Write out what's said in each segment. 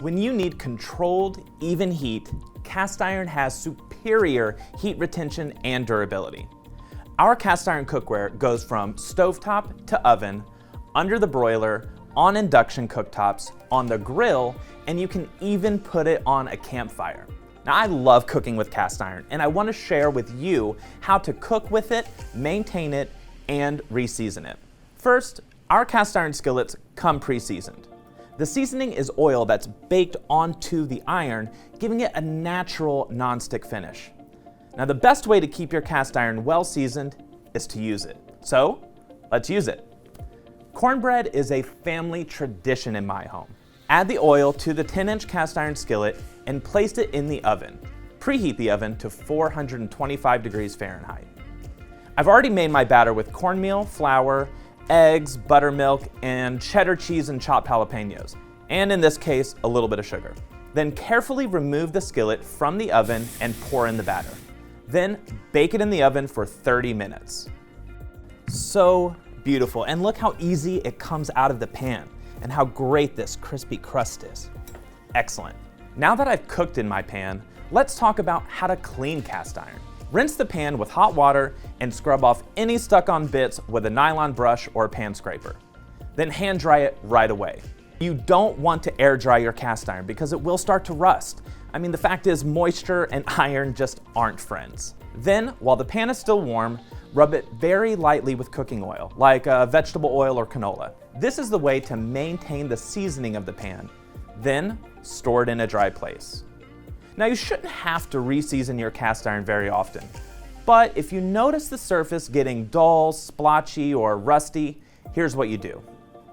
When you need controlled, even heat, cast iron has superior heat retention and durability. Our cast iron cookware goes from stovetop to oven, under the broiler, on induction cooktops, on the grill, and you can even put it on a campfire. Now, I love cooking with cast iron, and I want to share with you how to cook with it, maintain it, and re-season it. First, our cast iron skillets come pre-seasoned. The seasoning is oil that's baked onto the iron, giving it a natural non-stick finish. Now, the best way to keep your cast iron well seasoned is to use it. So, let's use it. Cornbread is a family tradition in my home. Add the oil to the 10-inch cast iron skillet and place it in the oven. Preheat the oven to 425 degrees Fahrenheit. I've already made my batter with cornmeal, flour, eggs, buttermilk, and cheddar cheese and chopped jalapenos, and in this case, a little bit of sugar. Then carefully remove the skillet from the oven and pour in the batter. Then bake it in the oven for 30 minutes. So beautiful, and look how easy it comes out of the pan, and how great this crispy crust is. Excellent. Now that I've cooked in my pan, let's talk about how to clean cast iron. Rinse the pan with hot water and scrub off any stuck-on bits with a nylon brush or pan scraper. Then hand dry it right away. You don't want to air dry your cast iron because it will start to rust. I mean, the fact is moisture and iron just aren't friends. Then, while the pan is still warm, rub it very lightly with cooking oil, like vegetable oil or canola. This is the way to maintain the seasoning of the pan. Then, store it in a dry place. Now, you shouldn't have to re-season your cast iron very often, but if you notice the surface getting dull, splotchy, or rusty, here's what you do.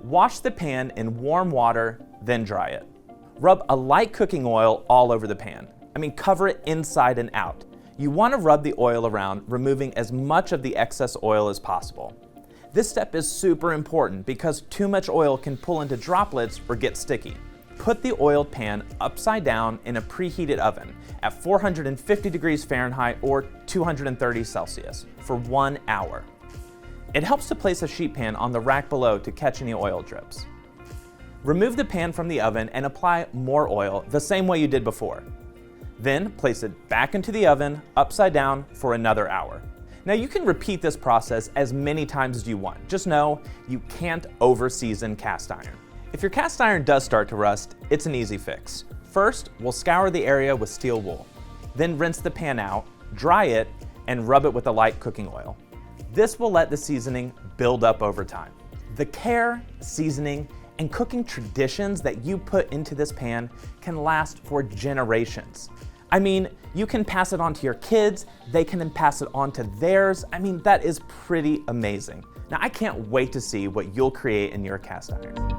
Wash the pan in warm water, then dry it. Rub a light cooking oil all over the pan. Cover it inside and out. You want to rub the oil around, removing as much of the excess oil as possible. This step is super important because too much oil can pull into droplets or get sticky. Put the oiled pan upside down in a preheated oven at 450 degrees Fahrenheit or 230 Celsius for 1 hour. It helps to place a sheet pan on the rack below to catch any oil drips. Remove the pan from the oven and apply more oil the same way you did before. Then place it back into the oven upside down for another hour. Now, you can repeat this process as many times as you want. Just know you can't over-season cast iron. If your cast iron does start to rust, it's an easy fix. First, we'll scour the area with steel wool. Then rinse the pan out, dry it, and rub it with a light cooking oil. This will let the seasoning build up over time. The care, seasoning, and cooking traditions that you put into this pan can last for generations. You can pass it on to your kids, they can then pass it on to theirs. That is pretty amazing. Now, I can't wait to see what you'll create in your cast iron.